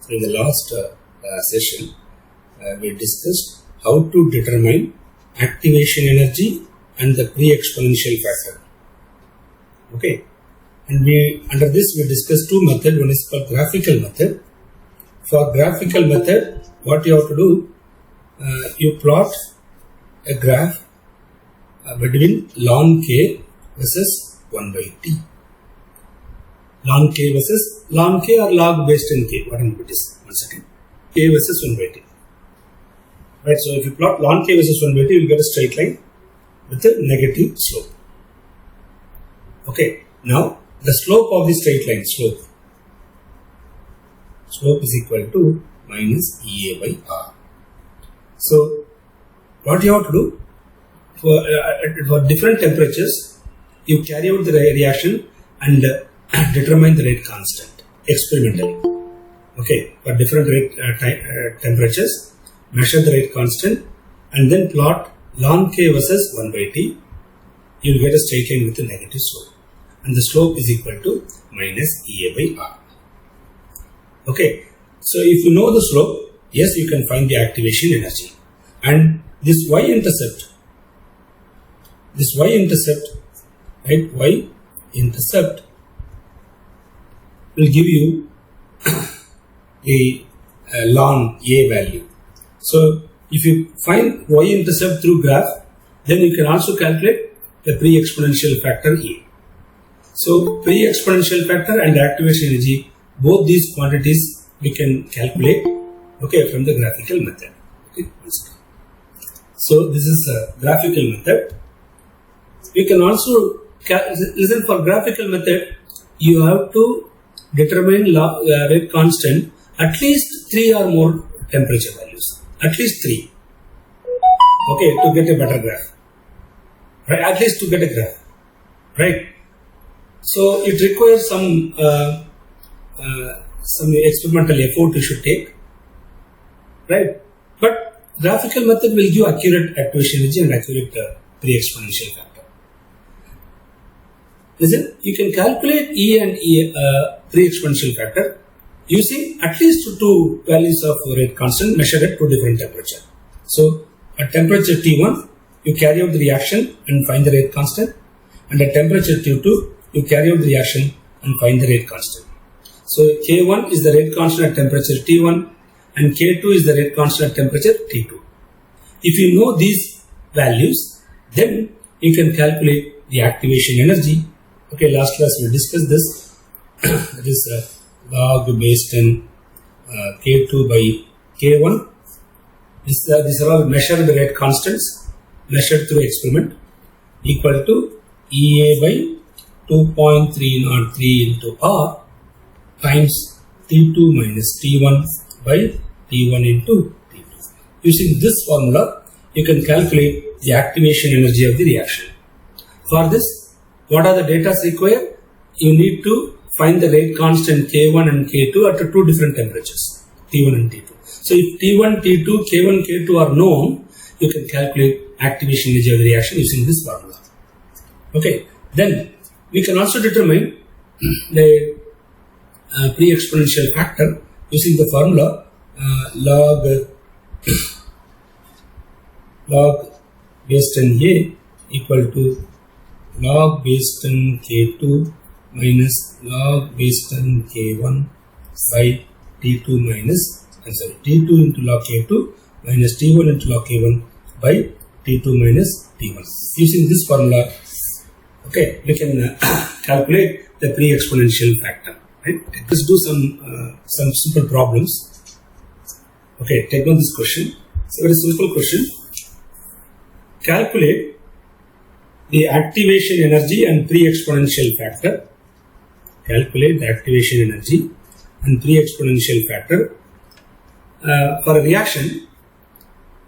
in the last session, we discussed how to determine activation energy and the pre-exponential factor. Okay, and under this we discussed two methods. One is called graphical method. For graphical method, what you have to do, you plot a graph between ln k versus 1 by t. Ln k versus ln k or log based in k, whatever it is. One second. K versus 1 by t. Right, so if you plot ln k versus 1 by t, you will get a straight line with a negative slope. Okay, now the slope of the straight line, slope is equal to minus Ea by R. So, what you have to do, for different temperatures, you carry out the reaction and determine the rate constant experimentally. Okay, for different rate temperatures, measure the rate constant and then plot ln k versus 1 by t. You will get a straight line with a negative slope, and the slope is equal to minus Ea by R. Okay, so if you know the slope, yes, you can find the activation energy. And this y-intercept, right, y-intercept will give you the ln A value. So if you find y-intercept through graph, then you can also calculate the pre-exponential factor A. So pre-exponential factor and activation energy, both these quantities we can calculate, okay, from the graphical method. Okay. So this is a graphical method. You can also listen, for graphical method, you have to determine rate constant at least 3 or more temperature values. At least 3. Okay, to get a better graph. Right, at least to get a graph. Right. So it requires some experimental effort you should take. Right. But graphical method will give accurate activation energy and accurate pre-exponential factor. Listen, you can calculate E and pre-exponential factor using at least 2 values of rate constant measured at 2 different temperatures. So at temperature T1, you carry out the reaction and find the rate constant, and at temperature T2, you carry out the reaction and find the rate constant. So K1 is the rate constant at temperature T1 and K2 is the rate constant at temperature T2. If you know these values, then you can calculate the activation energy. Okay, last class we discussed this. That is log based in K2 by K1. These are all measured rate constants measured through experiment, equal to Ea by 2.303 into R times T2 minus T1 by T1 into T2. Using this formula, you can calculate the activation energy of the reaction. For this, what are the data required? You need to find the rate constant K1 and K2 at 2 different temperatures, T1 and T2. So if T1, T2, K1, K2 are known, you can calculate activation energy of the reaction using this formula. Okay, then we can also determine the pre-exponential factor using the formula log based on A equal to log based on K2 minus log based on K1 by T2 minus, T2 into log K2 minus T1 into log K1 by T2 minus T1. Using this formula, okay, we can calculate the pre-exponential factor. Right? Let's do some simple problems. Okay, take on this question. It's a very simple question. Calculate the activation energy and pre-exponential factor. Calculate the activation energy and pre-exponential factor for a reaction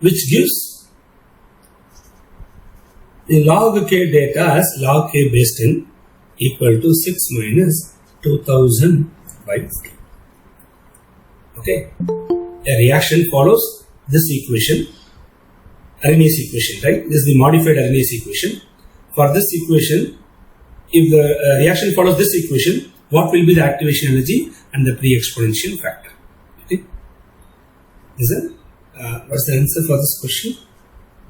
which gives the log k data as log k based in equal to 6 minus 2000 by 50. Okay. A reaction follows this equation, Arrhenius equation, right? This is the modified Arrhenius equation. For this equation, if the reaction follows this equation, what will be the activation energy and the pre-exponential factor? You Okay. Is it? What's the answer for this question?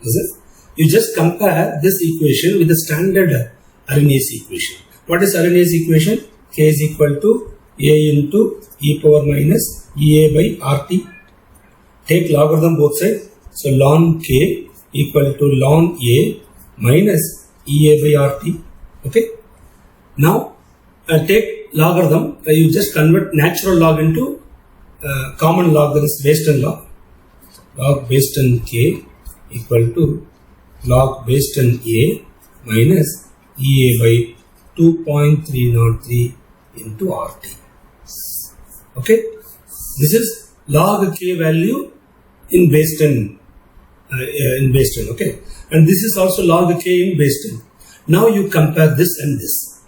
Is it? You just compare this equation with the standard Arrhenius equation. What is Arrhenius equation? K is equal to A into e power minus Ea by RT. Take logarithm both sides. So ln K equal to ln A minus Ea by RT. Okay. Now take logarithm. You just convert natural log into common log, that is based on log. Log based on K equal to log based on A minus Ea by 2.303 into RT. Okay. This is log K value in based on okay, and this is also log K in based on. Now you compare this and this.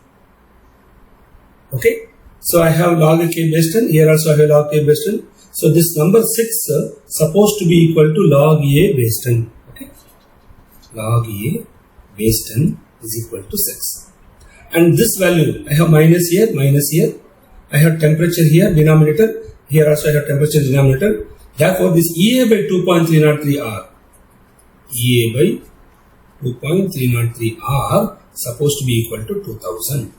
Okay, so I have log K based on, here also I have log K based on. So this number 6 supposed to be equal to log A based on. Okay, log A based on is equal to 6. And this value, I have minus here, I have temperature here, denominator, here also I have temperature denominator. Therefore, this Ea by 2.303 R, Ea by 2.303 R supposed to be equal to 2000.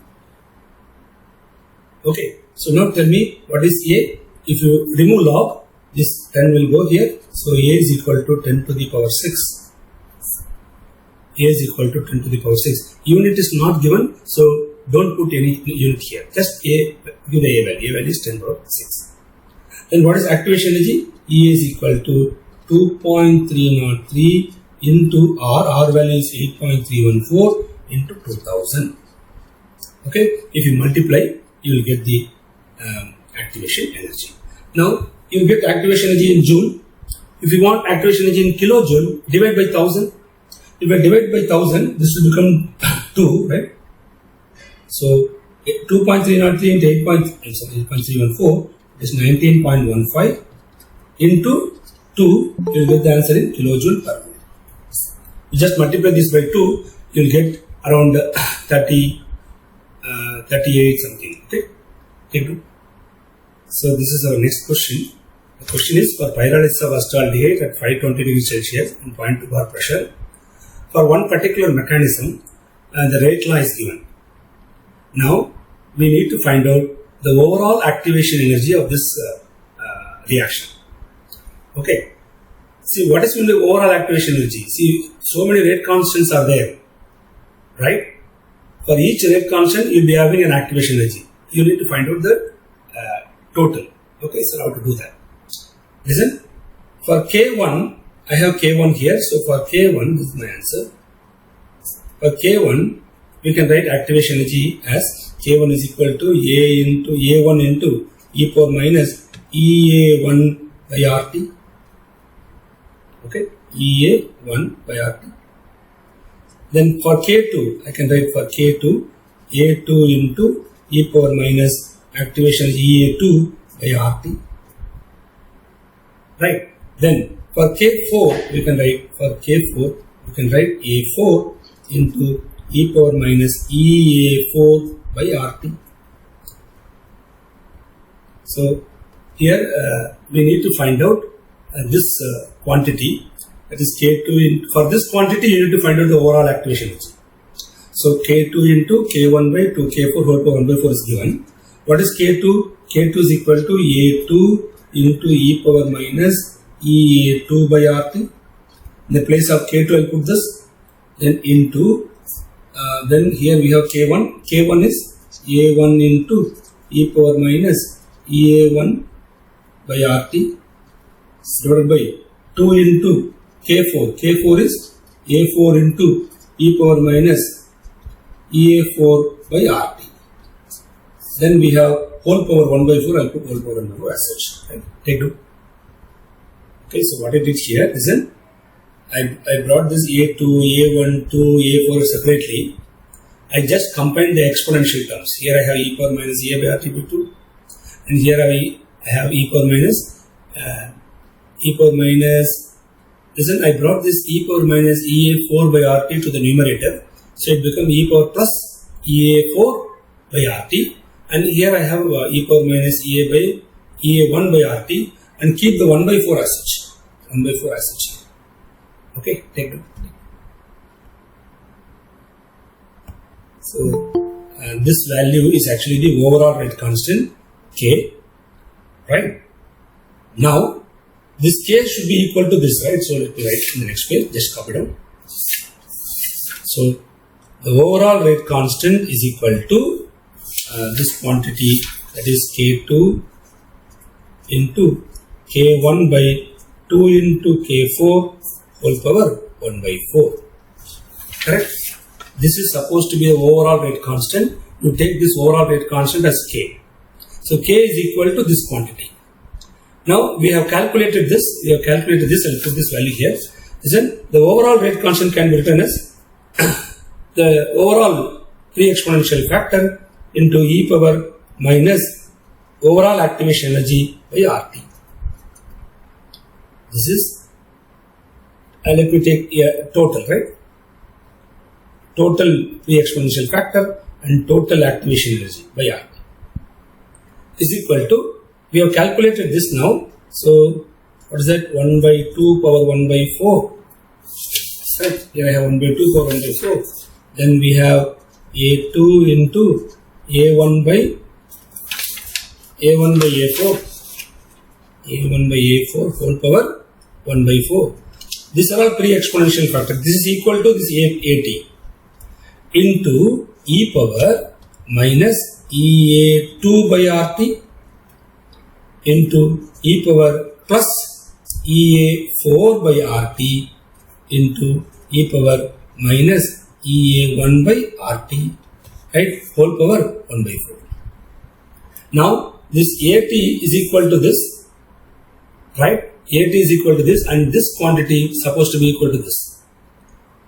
Okay, so now tell me what is A. If you remove log, this 10 will go here. So A is equal to 10 to the power 6. A is equal to 10 to the power 6. Unit is not given, so don't put any unit here. Just A, give the A value. A value is 10 to the power 6. Then what is activation energy? E is equal to 2.303 into R. R value is 8.314 into 2000. Okay, if you multiply, you will get the activation energy. Now, you get activation energy in joule. If you want activation energy in kilojoule, divide by 1000. If I divide by 1000, this will become 2, right? So, 2.303 into 8.314 is 19.15 into 2, you will get the answer in kilojoule per minute. You just multiply this by 2, you will get around 38 something. Okay. So this is our next question. The question is for pyrolysis of acetaldehyde at 520 degrees Celsius and 0.2 bar pressure. For one particular mechanism, the rate law is given. Now we need to find out the overall activation energy of this reaction. Okay. See, what is the overall activation energy? See, so many rate constants are there, right? For each rate constant, you will be having an activation energy. You need to find out the total. Okay, so how to do that? Listen, for K1, I have K1 here. So for K1, this is my answer. For K1, we can write activation energy as K1 is equal to A into A1 into e power minus EA1 by RT. Okay, EA1 by RT. Then for K2, I can write for K2, A2 into e power minus activation EA2 by RT. Right. Then for K4, we can write A4 into e power minus EA4 by RT. So here we need to find out this quantity, that is K2 for this quantity you need to find out the overall activation energy. So K2 into K1 by 2, K4 whole power 1 by 4 is given. What is K2? K2 is equal to A2 into e power minus EA2 by RT. In the place of K2 I will put this, then into, then here we have K1. K1 is A1 into e power minus EA1 by RT divided by 2 into K4. K4 is A4 into e power minus EA4 by RT. Then we have whole power 1 by 4. I will put whole power 1 by 4 as such. Right? Take 2. Okay, so what I did here, listen, I brought this A2, A1, 2, A4 separately. I just combined the exponential terms. Here I have e power minus EA by RT by 2. And here I have e power minus, listen, I brought this e power minus EA4 by RT to the numerator. So it becomes e power plus EA4 by RT. And here I have e power minus EA1 by RT. and keep the 1 by 4 as such. 1 by 4 as such. Okay, take it. So this value is actually the overall rate constant K, right? Now this K should be equal to this, right? So let me write in the next page, just copy down. So the overall rate constant is equal to this quantity, that is K2 into K1 by 2 into K4 whole power 1 by 4. Correct? This is supposed to be the overall rate constant. You take this overall rate constant as K. So K is equal to this quantity. Now we have calculated this. I'll put this value here. Then the overall rate constant can be written as the overall pre-exponential factor into e power minus overall activation energy by RT. This is, let me take total, right? Total pre-exponential factor and total activation energy by RT is equal to, we have calculated this now. So what is that? 1 by 2 power 1 by 4. Right? Here I have 1 by 2 power 1 by 4. Then we have A2 into A1 by A4. A1 by A4 whole power 1 by 4. These are all pre-exponential factors. This is equal to this AT into e power minus EA2 by RT into e power plus EA4 by RT into e power minus EA1 by RT, right, whole power 1 by 4. Now this AT is equal to this, right? AT is equal to this, and this quantity is supposed to be equal to this.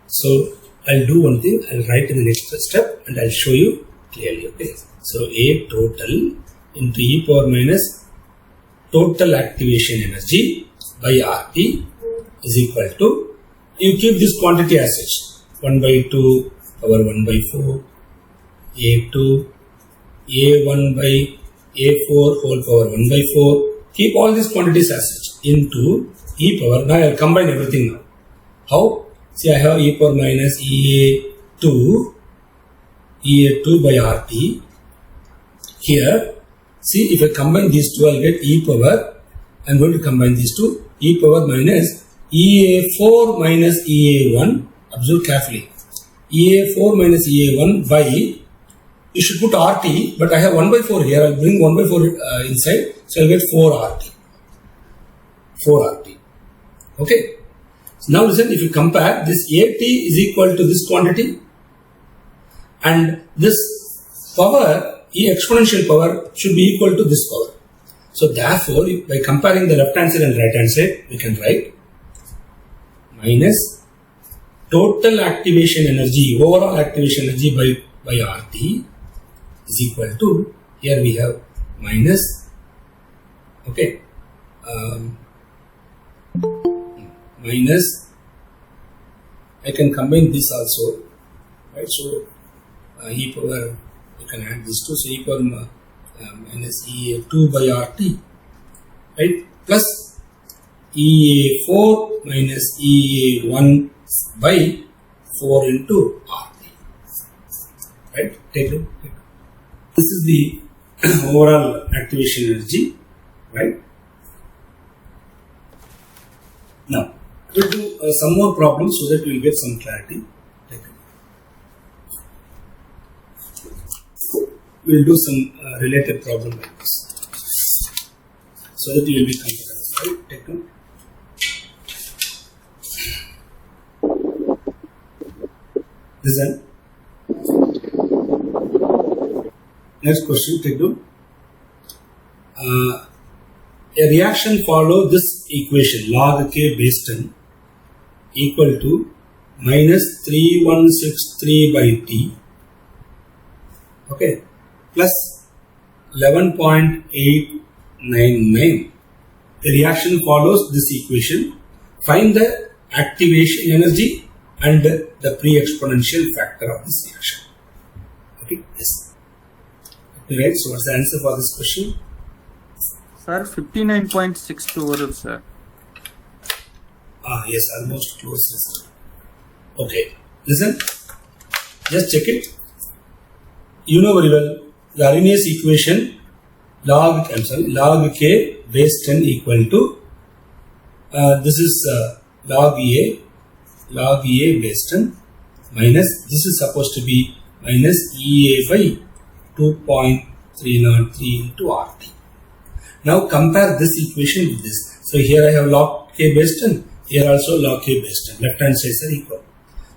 So I'll do one thing, I'll write in the next step and I'll show you clearly. Okay. So A total into e power minus total activation energy by RT is equal to, you keep this quantity as such, 1 by 2 power 1 by 4, A2, A1 by A4 whole power 1 by 4, keep all these quantities as such into e power. Now I will combine everything now. How? See, I have e power minus EA2 by RT. Here, see, if I combine these two, I will get e power. I am going to combine these two, e power minus EA4 minus EA1. Observe carefully. EA4 minus EA1 by, you should put RT, but I have 1 by 4 here. I will bring 1 by 4 inside, so I will get 4 RT. 4 RT. Okay. So now listen, if you compare, this AT is equal to this quantity, and this power, E exponential power, should be equal to this power. So therefore, by comparing the left hand side and right hand side, we can write minus total activation energy, overall activation energy by RT is equal to, here we have minus, okay, minus, I can combine this also, right? So e power, you can add this too, so e power minus EA2 by RT, right, plus EA4 minus EA1 by 4 into RT, right? Take a look. This is the overall activation energy, right? Now we'll do some more problems so that we'll get some clarity. We'll do some related problem like this so that you will be comfortable, right? Take note. Listen. Next question, take note. A reaction follow this equation, log K base 10 equal to minus 3163 by T, okay, plus 11.899. The reaction follows this equation. Find the activation energy and the pre-exponential factor of this reaction. Okay, yes. Right, so what's the answer for this question? Sir 59.62 వరకు sir. Yes, almost close. Okay, listen, just check it. You know very well the Arrhenius equation log k base 10 equal to this is log A base 10 minus this is supposed to be minus EA by 2.303 into RT. Now compare this equation with this. So here I have log k base 10, here also log k base 10. Left hand sides are equal.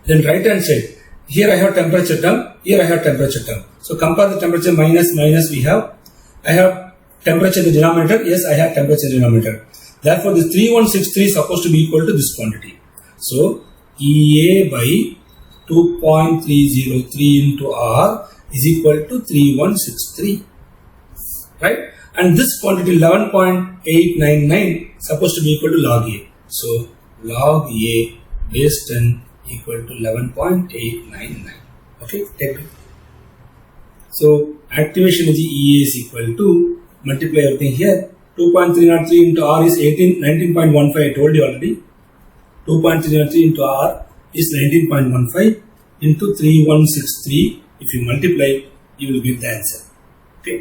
Then right hand side, here I have temperature term, here I have temperature term. So compare the temperature minus I have temperature in the denominator, yes I have temperature in the denominator. Therefore this 3163 is supposed to be equal to this quantity. So EA by 2.303 into R is equal to 3163. Right? And this quantity 11.899 supposed to be equal to log A. So log A base 10 equal to 11.899. Okay, take it. So activation energy EA is equal to, multiply everything here, 2.303 into R is 19.15. I told you already. 2.303 into R is 19.15 into 3163. If you multiply, you will get the answer. Okay.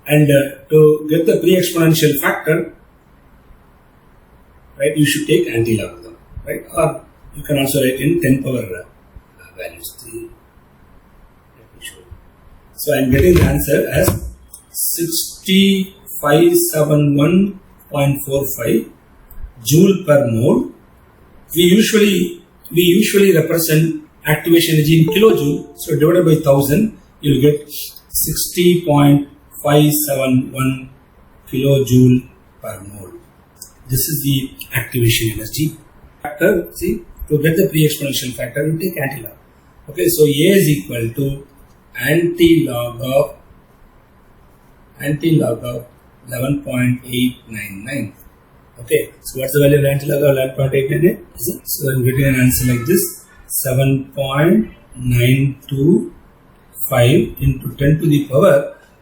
And to get the pre-exponential factor, right, you should take anti-logarithm, right? Or you can also write in 10 power values. 3. Let me show you. So I am getting the answer as 6571.45 joule per mole. We usually represent activation energy in kilojoule. So divided by 1000, you will get 60.571 kilojoule per mole. This is the activation energy factor. See, to get the pre-exponential factor, we take anti-log. Okay, so A is equal to anti-log of 11.899. Okay, so what's the value of anti-log of 11.899? So I'm getting an answer like this: 7.925 into 10 to the power,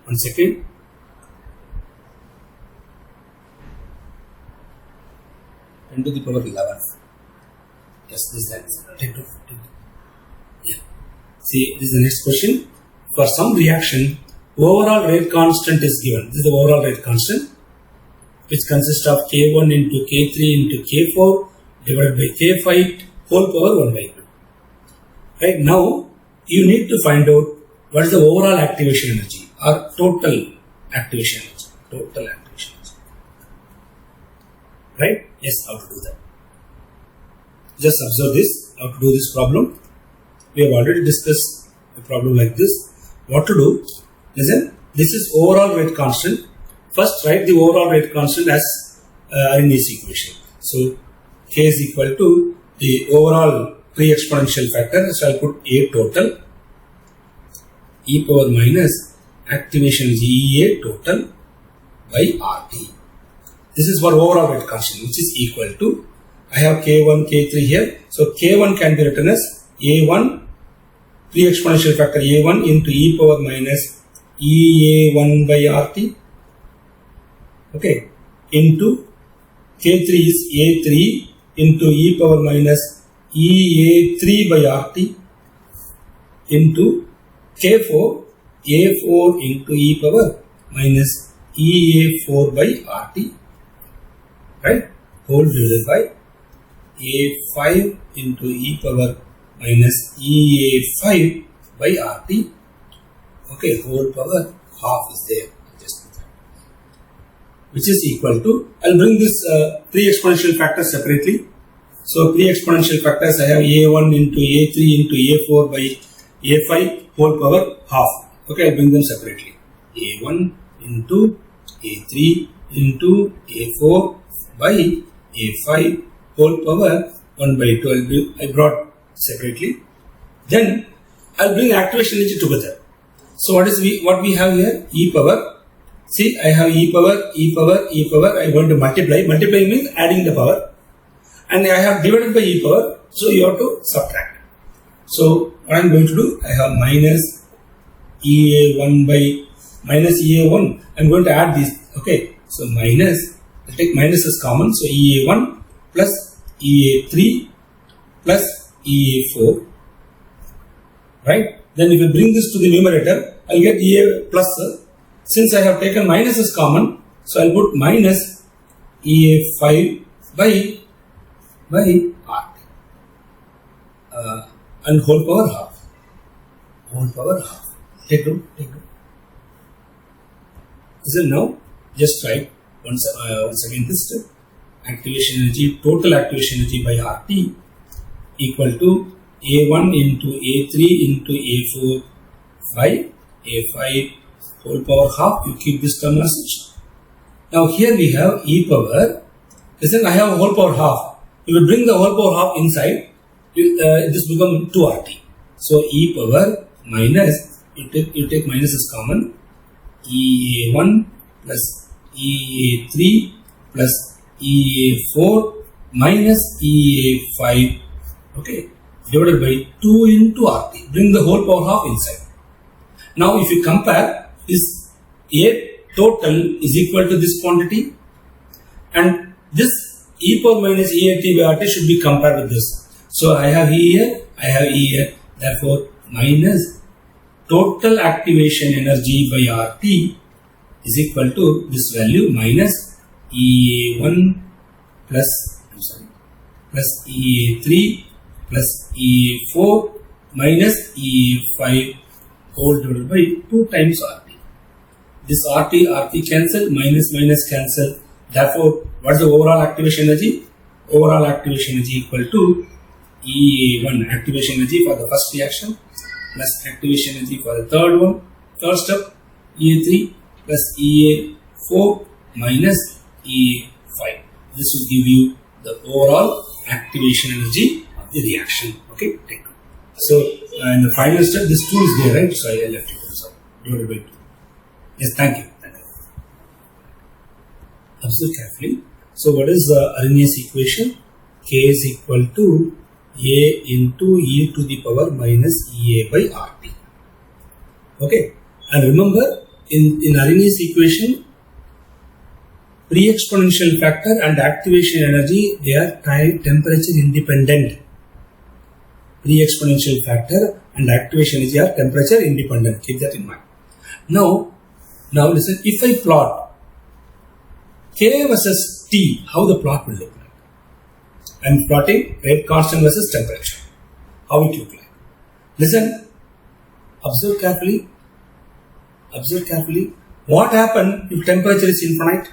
1 second, 10 to the power 11. Yes, this is the answer. Yeah. See, this is the next question. For some reaction, overall rate constant is given. This is the overall rate constant, which consists of K1 into K3 into K4 divided by K5 whole power 1 by 2. Right now, you need to find out what is the overall activation energy or total activation energy. Total activation energy. Right? Yes, how to do that? Just observe this, how to do this problem. We have already discussed a problem like this. What to do? Listen, this is overall rate constant. First, write the overall rate constant as Arrhenius equation. So, K is equal to the overall pre-exponential factor. So, I'll put A total, e power minus activation is EA total by RT. This is for overall rate constant, which is equal to, I have K1, K3 here. So, K1 can be written as A1, pre-exponential factor A1 into e power minus EA1 by RT. Okay, into K3 is A3 into e power minus EA3 by RT into K4 A4 into e power minus EA4 by RT, right, whole divided by A5 into e power minus EA5 by RT, okay, whole power half is there, which is equal to, I'll bring this pre-exponential factor separately. So pre-exponential factors, I have A1 into A3 into A4 by A5 whole power half. Okay, I'll bring them separately. A1 into A3 into A4 by A5 whole power 1 by 2. I brought separately. Then I'll bring activation energy together. So what we have here? E power. See, I have e power. I'm going to multiply. Multiplying means adding the power. And I have divided by e power. So you have to subtract. So what I'm going to do? I have minus EA1 by minus EA1. I'm going to add these. Okay, so minus, I'll take minus as common. So EA1 plus EA3 plus EA4. Right? Then if you bring this to the numerator, I'll get EA plus. Since I have taken minus as common, so I'll put minus EA5 by RT. And whole power half. Whole power half. Take note. So now, just write once again this step. Activation energy, total activation energy by RT equal to A1 into A3 into A4 by A5 whole power half. You keep this term as such. Now here we have e power. Listen, I have a whole power half. If you bring the whole power half inside, this becomes 2RT. So e power minus, you take minus as common, EA1 plus EA3 plus EA4 minus EA5, okay, divided by 2 into RT. Bring the whole power half inside. Now if you compare, this A total is equal to this quantity, and this e power minus EAT by RT should be compared with this. So I have E here, I have E here, therefore minus total activation energy by RT is equal to this value minus EA1 plus EA3 plus EA4 minus EA5 whole divided by 2 times RT. This RT cancel, minus cancel. Therefore, what is the overall activation energy? Overall activation energy equal to EA1 activation energy for the first reaction plus activation energy for the third step, EA3 plus EA4 minus EA5. This will give you the overall activation energy of the reaction. Okay, take it. So, in the final step, this 2 is there, right? So, I left it. So, divided by 2. Yes, thank you. Observe carefully. So, what is the Arrhenius equation? K is equal to A into E to the power minus EA by RT. Okay, and remember, in Arrhenius equation, pre-exponential factor and activation energy, they are temperature independent. Pre-exponential factor and activation energy are temperature independent. Keep that in mind. Now listen, if I plot K versus T, how the plot will look like? I am plotting rate constant versus temperature. How it look like? Listen, observe carefully. What happens if temperature is infinite?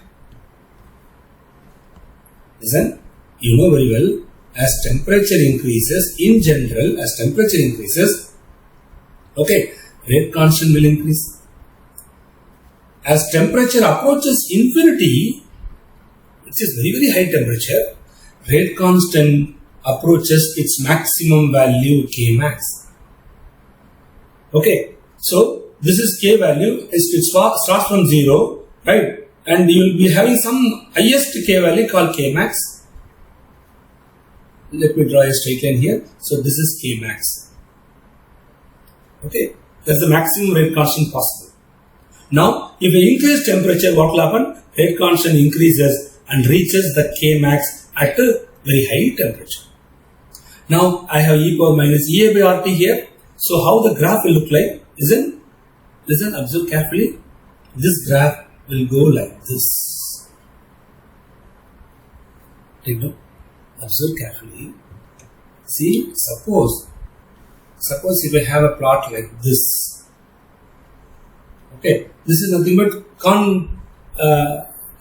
Listen, you know very well, as temperature increases, in general, as temperature increases, okay, rate constant will increase. As temperature approaches infinity, which is very high temperature, rate constant approaches its maximum value K max. Okay, so this is K value, it starts from 0, right? And you will be having some highest K value called K max. Let me draw a straight line here. So this is K max. Okay, that's the maximum rate constant possible. Now, if I increase temperature, what will happen? Rate constant increases and reaches the K max at a very high temperature. Now, I have e power minus EA by RT here. So, how the graph will look like? Listen, observe carefully. This graph will go like this. Take note. Observe carefully. See, suppose if I have a plot like this. Okay, this is nothing but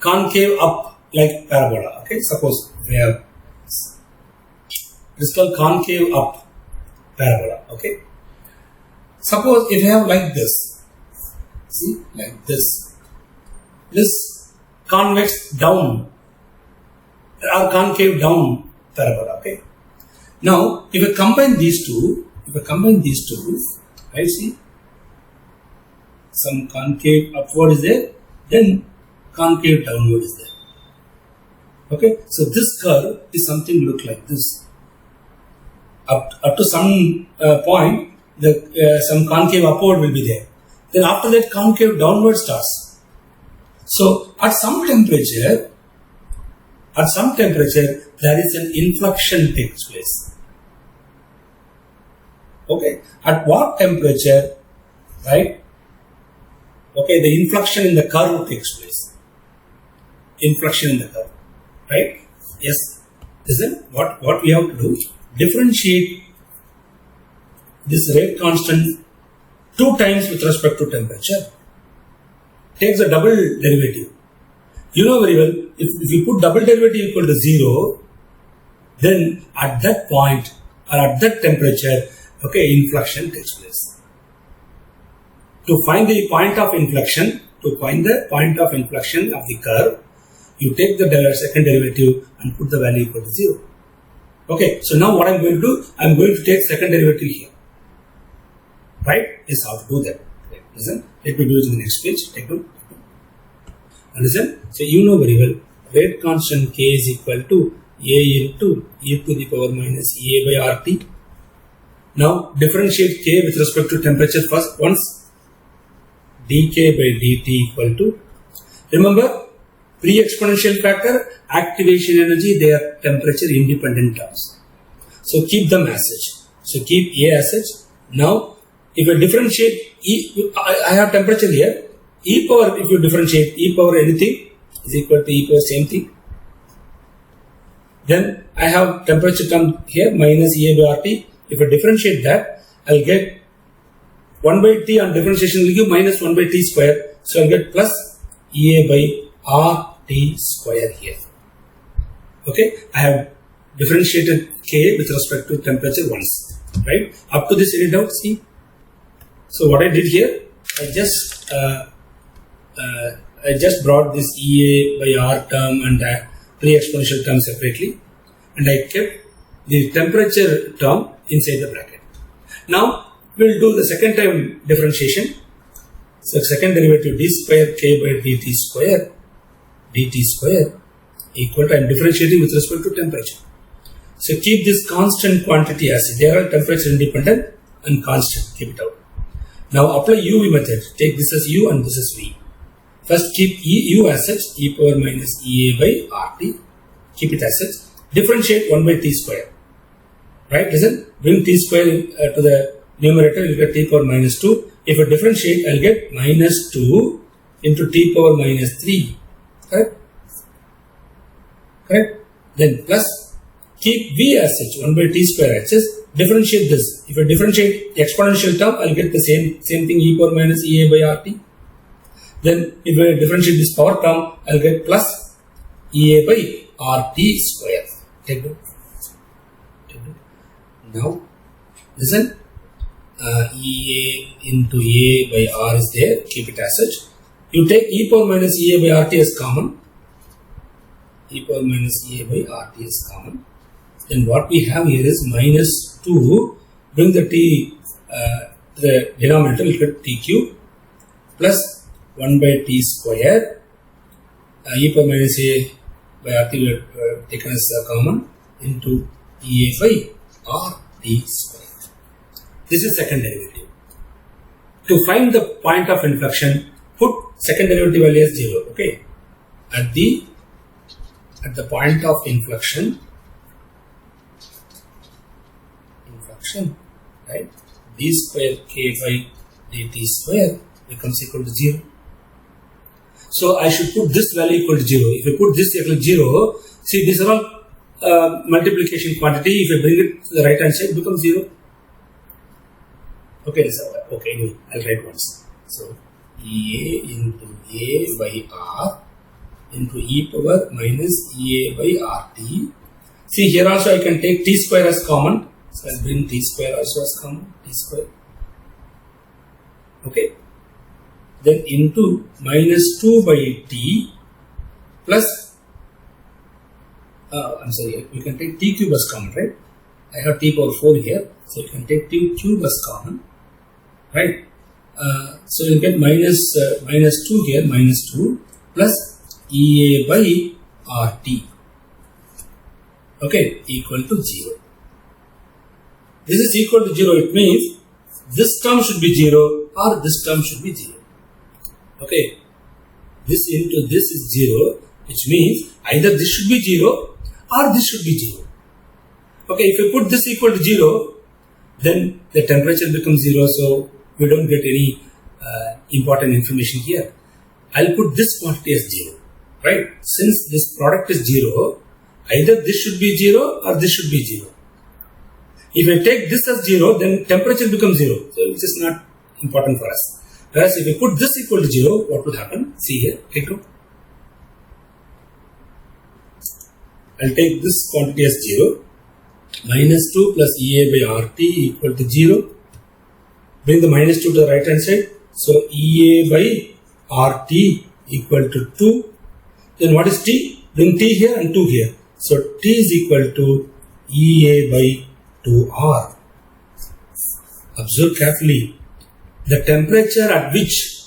concave up like parabola. Okay, suppose we have this is called concave up parabola. Okay, suppose if you have like this, see, like this convex down or concave down parabola. Okay, now if I combine these two, right? See, some concave upward is there, then concave downward is there. Okay, so this curve is something look like this. Up to some point, some concave upward will be there. Then after that concave downward starts. So at some temperature, there is an inflection takes place. Okay, at what temperature, right? Okay, the inflection in the curve takes place. Inflection in the curve, right? Yes. Listen, what we have to do? Differentiate this rate constant 2 times with respect to temperature. Takes a double derivative. You know very well, if you put double derivative equal to 0, then at that point or at that temperature, okay, inflection takes place. To find the point of inflection, of the curve, you take the second derivative and put the value equal to 0. Okay, so now what I am going to do, I am going to take second derivative here. Right? Is how to do that. Okay, listen, let me do it in the next page. Take note. Listen, so you know very well, rate constant K is equal to A into e to the power minus A by RT. Now differentiate K with respect to temperature first once. dK by dt equal to, remember, pre-exponential factor, activation energy, they are temperature independent terms. So keep them as such. So keep A as such. Now, if I differentiate I have temperature here, e power, if you differentiate e power anything is equal to e power same thing. Then I have temperature term here minus E by RT. If I differentiate that, I will get 1 by T on differentiation will give minus 1 by T square. So I will get plus EA by RT square here. Okay, I have differentiated K with respect to temperature once. Right? Up to this, any doubt? See? So what I did here, I just brought this EA by R term and pre-exponential term separately, and I kept the temperature term inside the bracket. Now we will do the second time differentiation. So second derivative d square K by dt square equal to, I am differentiating with respect to temperature. So keep this constant quantity as it. They are all temperature independent and constant. Keep it out. Now apply UV method. Take this as U and this as V. First keep U as such, e power minus EA by RT. Keep it as such. Differentiate 1 by T square. Right? Listen, bring T square to the numerator, you will get T power minus 2. If I differentiate, I will get minus 2 into T power minus 3. Correct? Correct? Then plus, keep V as such, 1 by T square axis. Differentiate this. If I differentiate exponential term, I will get the same thing, e power minus EA by RT. Then if I differentiate this power term, I will get plus EA by RT square. Take note. Now, listen, EA into A by R is there, keep it as such. You take e power minus EA by RT as common. E power minus EA by RT is common. Then what we have here is minus 2, bring the T, the denominator, we get T cube plus 1 by T square, e power minus A by RT we have taken as common into EA by RT square. This is second derivative. To find the point of inflection, put second derivative value as 0. Okay. At the point of inflection, right? D square K by dt square becomes equal to 0. So I should put this value equal to 0. If I put this equal to 0, see these are all multiplication quantity. If I bring it to the right hand side, it becomes 0. Okay, anyway, I'll write once. So EA into A by R into e power minus EA by RT. See here also I can take T square as common. So I'll bring T square also as common. T square. Okay. Then into minus 2 by T plus, we can take T cube as common, right? I have T power 4 here. So you can take T cube as common. Right? So you get minus 2 here, minus 2 plus EA by RT. Okay, equal to 0. This is equal to 0. It means this term should be 0 or this term should be 0. Okay, this into this is 0, which means either this should be 0 or this should be 0. Okay, if you put this equal to 0, then the temperature becomes 0, so we don't get any important information here. I'll put this quantity as 0, right? Since this product is 0, either this should be 0 or this should be 0. If I take this as 0, then temperature becomes 0, so which is not important for us. Whereas if you put this equal to 0, what will happen? See here, take note. I'll take this quantity as 0. Minus 2 plus EA by RT equal to 0. Bring the minus 2 to the right hand side. So EA by RT equal to 2. Then what is T? Bring T here and 2 here. So T is equal to EA by 2R. Observe carefully. The temperature at which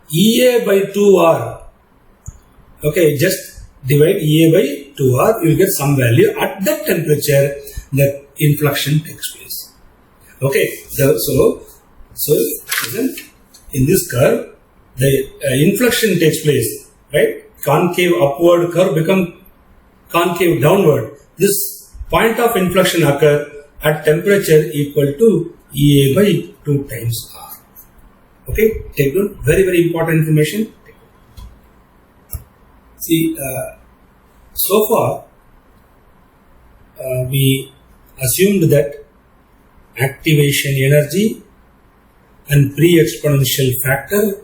EA by 2R, okay, just divide EA by 2R, you will get some value. At that temperature, the inflection takes place. Okay, so in this curve, the inflection takes place, right? Concave upward curve become concave downward. This point of inflection occur at temperature equal to EA by 2 times R. Okay, take note. Very, very important information. See, so far we assumed that activation energy and pre-exponential factor,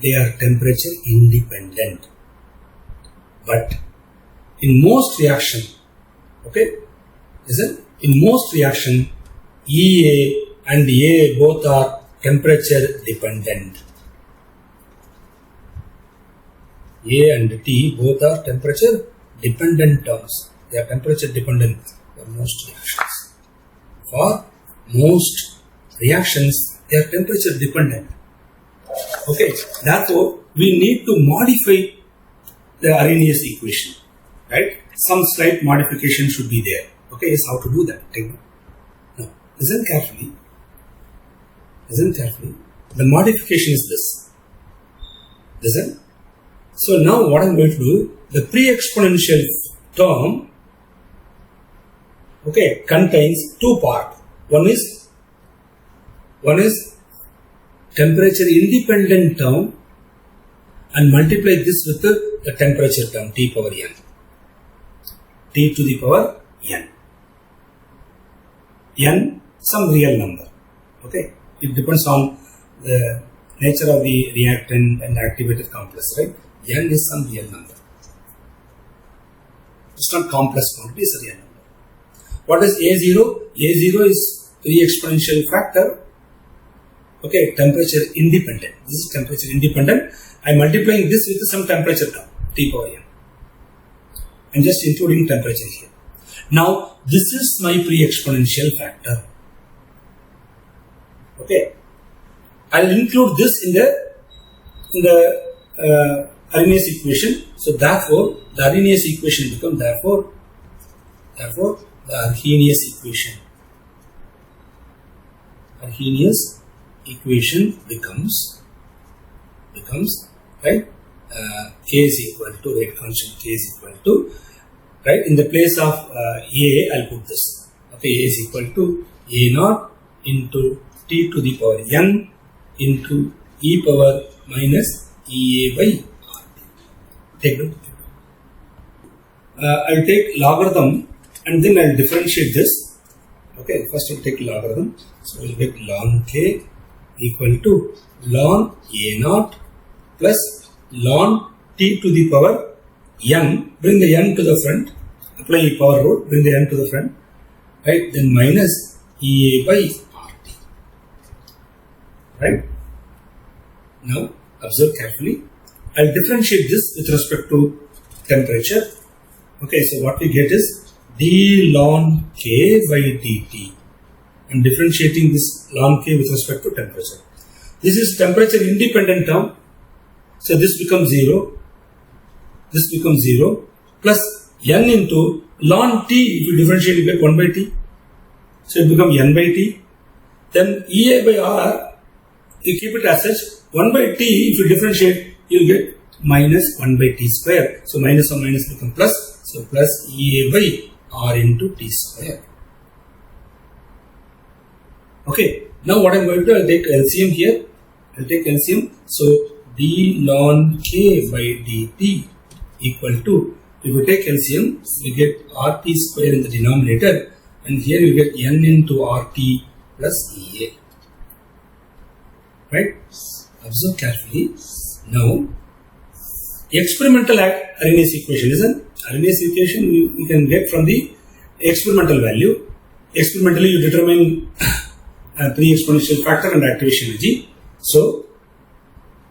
they are temperature independent. But in most reaction, okay, in most reaction, EA and A both are temperature dependent. A and T both are temperature dependent terms. They are temperature dependent for most reactions. For most reactions, they are temperature dependent. Okay, therefore, we need to modify the Arrhenius equation, right? Some slight modification should be there. Okay, yes, how to do that? Now, listen carefully. The modification is this. Listen. So now what I'm going to do, the pre-exponential term, okay, contains two parts. One is temperature independent term, and multiply this with the temperature term, T power n. T to the power n. N, some real number. Okay, it depends on the nature of the reactant and activated complex, right? N is some real number. It's not complex quantity, it's a real number. What is A0? A0 is pre-exponential factor. Okay, temperature independent. This is temperature independent. I am multiplying this with some temperature term, T power n. I am just including temperature here. Now, this is my pre-exponential factor. Okay, I will include this in the Arrhenius equation. So therefore, the Arrhenius equation becomes the Arrhenius equation. Arrhenius equation becomes right. K is equal to rate constant. K is equal to, right, in the place of A, I'll put this. Okay, A is equal to A0 into T to the power n into e power minus EA by RT. Take note. I'll take logarithm and then I'll differentiate this. Okay, first I'll take logarithm. So we'll get ln K equal to ln A0 plus ln T to the power n. Bring the n to the front. Apply power rule. Bring the n to the front. Right. Then minus EA by RT. Right. Now observe carefully. I'll differentiate this with respect to temperature. Okay, so what we get is d ln K by dt. I'm differentiating this ln K with respect to temperature. This is temperature independent term. So this becomes 0. This becomes 0 plus n into ln T. If you differentiate, you get 1 by T. So it becomes n by T. Then EA by R you keep it as such. 1 by t, if you differentiate, you will get minus 1 by t square. So minus or minus become plus. So plus Ea by R into t square. Okay. Now what I am going to, I will take LCM here. I will take LCM. So d ln k by dt equal to, if you take LCM, you get RT square in the denominator, and here you get n into RT plus Ea. Right? Observe carefully. Now, experimental Arrhenius equation is an Arrhenius equation you can get from the experimental value. Experimentally, you determine pre-exponential factor and activation energy. So,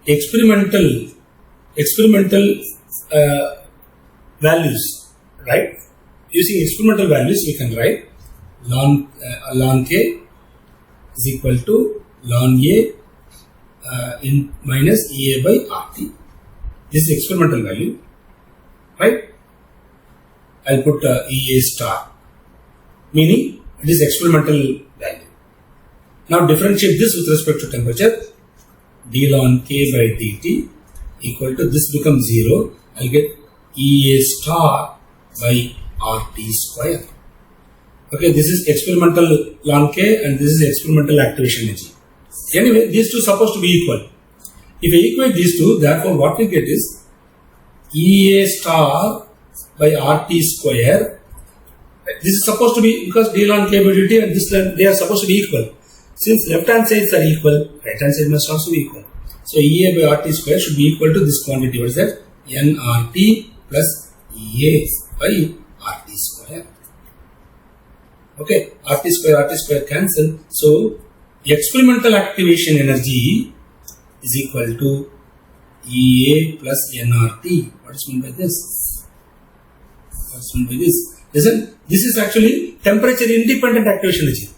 experimental values, right? Using experimental values, we can write ln k is equal to ln A in minus Ea by RT. This is experimental value, right? I'll put Ea star, meaning it is experimental value. Now differentiate this with respect to temperature. D ln k by dt equal to, this becomes 0. I'll get Ea star by RT square. Okay, this is experimental ln k and this is experimental activation energy. Anyway, these two are supposed to be equal. If I equate these two, therefore what we get is Ea star by RT square. This is supposed to be, because d ln k by dt and this, they are supposed to be equal. Since left hand sides are equal, right hand side must also be equal. So Ea by RT square should be equal to this quantity. What is that? nRT plus Ea by RT square. Okay, RT square cancel. So experimental activation energy is equal to Ea plus nRT. What is meant by this? What is meant by this? Listen, this is actually temperature independent activation energy.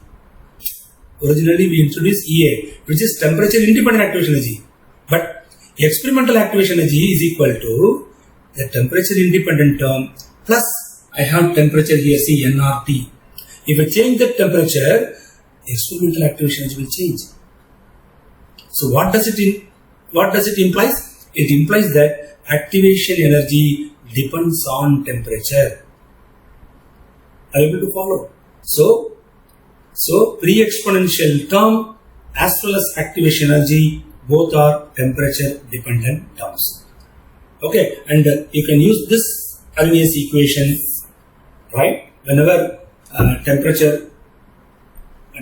Originally we introduced Ea, which is temperature independent activation energy. But experimental activation energy is equal to the temperature independent term plus I have temperature here, see nRT. If I change the temperature, experimental activation energy will change. So what does it implies? It implies that activation energy depends on temperature. Are you able to follow? So pre-exponential term as well as activation energy, both are temperature dependent terms. Okay, and you can use this Arrhenius equation, right, whenever temperature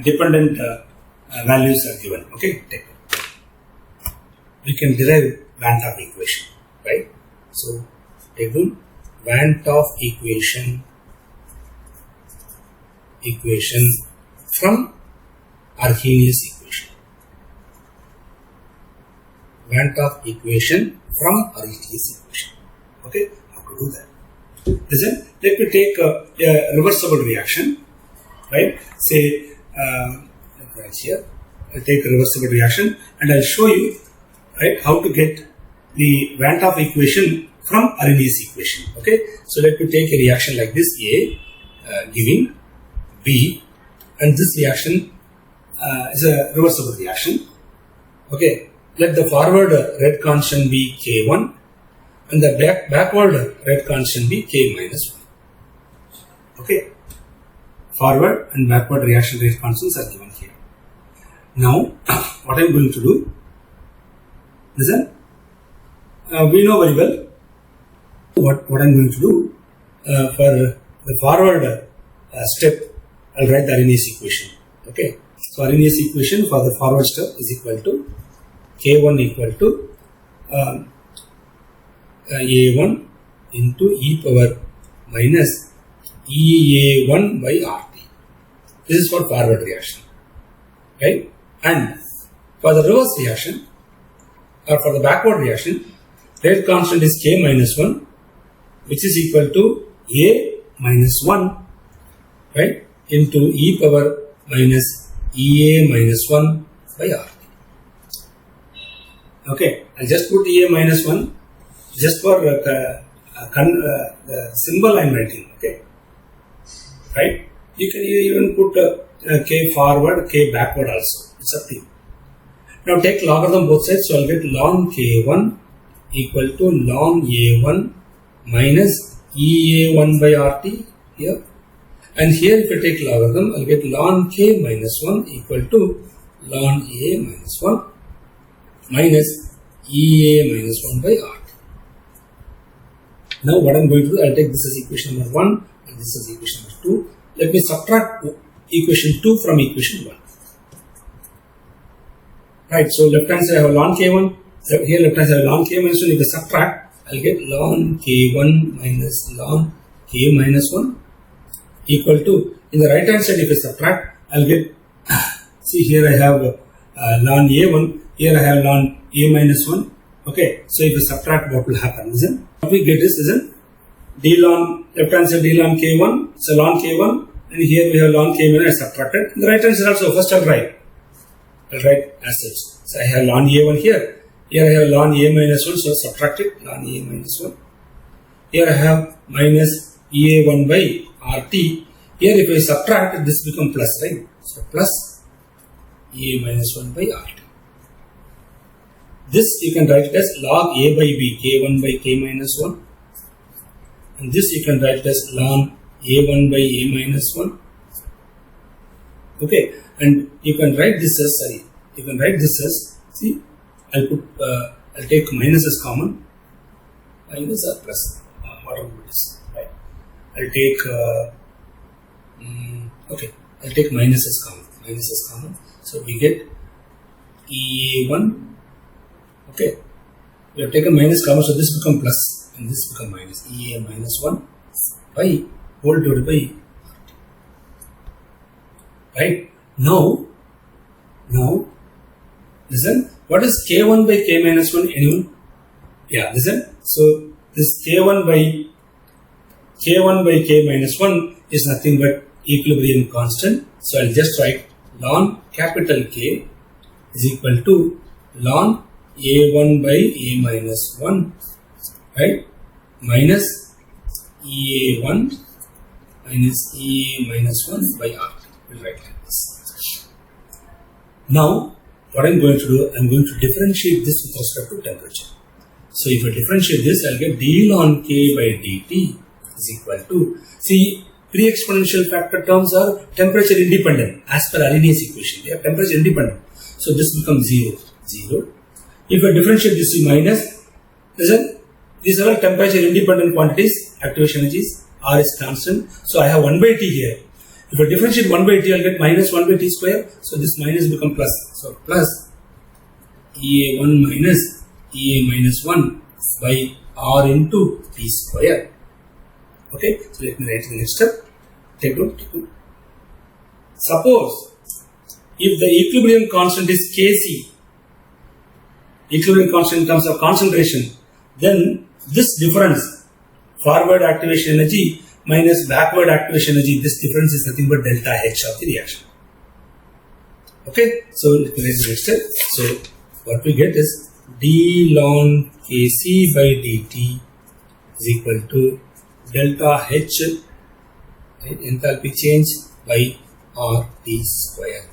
dependent values are given. Okay, take it. We can derive Van 't Hoff equation, right? So take one Van 't Hoff equation from Arrhenius equation. Van 't Hoff equation from Arrhenius equation. Okay, how to do that? Listen, let me take a reversible reaction, right? Say, right here, I'll take a reversible reaction and I'll show you, right, how to get the Van 't Hoff equation from Arrhenius equation. Okay, so let me take a reaction like this, A giving B, and this reaction is a reversible reaction. Okay, let the forward rate constant be K1 and the backward rate constant be K minus 1. Okay, forward and backward reaction rate constants are given here. Now, what I am going to do, listen, we know very well what I am going to do. For the forward step, I will write the Arrhenius equation. Okay, so Arrhenius equation for the forward step is equal to K1 equal to A1 into e power minus Ea1 by RT. This is for forward reaction, right? And for the reverse reaction or for the backward reaction, rate constant is K minus 1, which is equal to A minus 1, right, into e power minus Ea minus 1 by RT. Okay, I'll just put Ea minus 1 just for the symbol I'm writing. Okay, right? You can even put K forward, K backward also. It's up to you. Now take logarithm both sides, so I'll get ln k1 equal to ln a1 minus ea1 by rt here. And here if I take logarithm, I'll get ln k minus 1 equal to ln a minus 1 minus ea minus 1 by rt. Now what I'm going to do, I'll take this as equation number 1 and this is equation number 2. Let me subtract equation 2 from equation 1. Right, so left hand side I have ln k1, here left hand side I have ln k minus 1. If I subtract, I'll get ln k1 minus ln k minus 1 equal to, in the right hand side if I subtract, I'll get, see here I have ln a1, here I have ln a minus 1. Okay, so if I subtract, what will happen? Isn't what we get is d ln, left hand side d ln k1, so ln k1, and here we have ln k minus subtracted. In the right hand side also, first I'll write as such. So I have ln a1 here, here I have ln a minus 1, so subtract it, ln a minus 1. Here I have minus ea1 by rt. Here if I subtract, this becomes plus, right? So plus ea minus 1 by rt. This you can write it as log a by b, k1 by k minus 1. And this you can write it as ln a1 by a minus 1. Okay, and you can write this as, see, I'll take minus as common, minus or plus, whatever it is, right? I'll take minus as common, so we get ea1. Okay, we have taken minus common, so this becomes plus and this becomes minus, ea minus 1 by whole divided by rt. Right? Now, listen, what is k1 by k minus 1? Anyone? Yeah, listen. So, this k1 by k minus 1 is nothing but equilibrium constant. So, I'll just write ln capital K is equal to ln a1 by a minus 1, right, minus ea1 minus ea minus 1 by rt. We'll write like this. Now, what I'm going to do, I'm going to differentiate this with respect to temperature. So, if I differentiate this, I'll get d ln k by dt is equal to, see, pre-exponential factor terms are temperature independent as per Arrhenius equation. They are temperature independent. So, this becomes 0. If I differentiate this minus, listen, these are all temperature independent quantities, activation energies, R is constant. So, I have 1 by T here. If I differentiate 1 by T, I'll get minus 1 by T square. So, this minus becomes plus. So, plus ea1 minus ea minus 1 by R into T square. Okay, so let me write the next step. Take note. Suppose if the equilibrium constant is Kc, equilibrium constant in terms of concentration, then this difference, forward activation energy minus backward activation energy, this difference is nothing but delta H of the reaction. Okay, so let me write the next step. So what we get is d ln Kc by dt is equal to delta H, right, enthalpy change by RT square.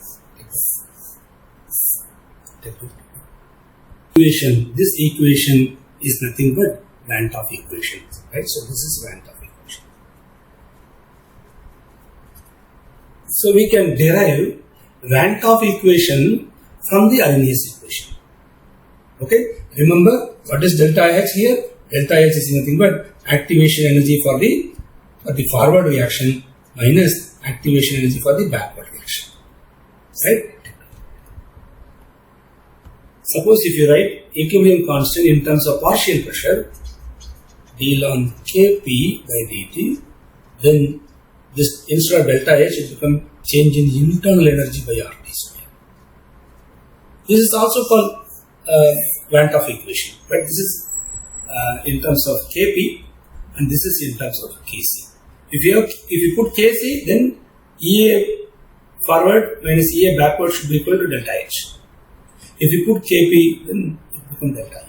This equation is nothing but Van 't Hoff equation, right? So this is Van 't Hoff equation. So we can derive Van 't Hoff equation from the Arrhenius equation. Okay, remember what is delta H here? Delta H is nothing but activation energy for the forward reaction minus activation energy for the backward reaction, right? Suppose if you write equilibrium constant in terms of partial pressure, d ln Kp by dt, then this instead of delta H, it becomes change in internal energy by RT square. This is also called Van 't Hoff equation, right? This is in terms of Kp and this is in terms of Kc. If you put Kc, then Ea forward minus Ea backward should be equal to delta H. If you put Kp, then it becomes delta E.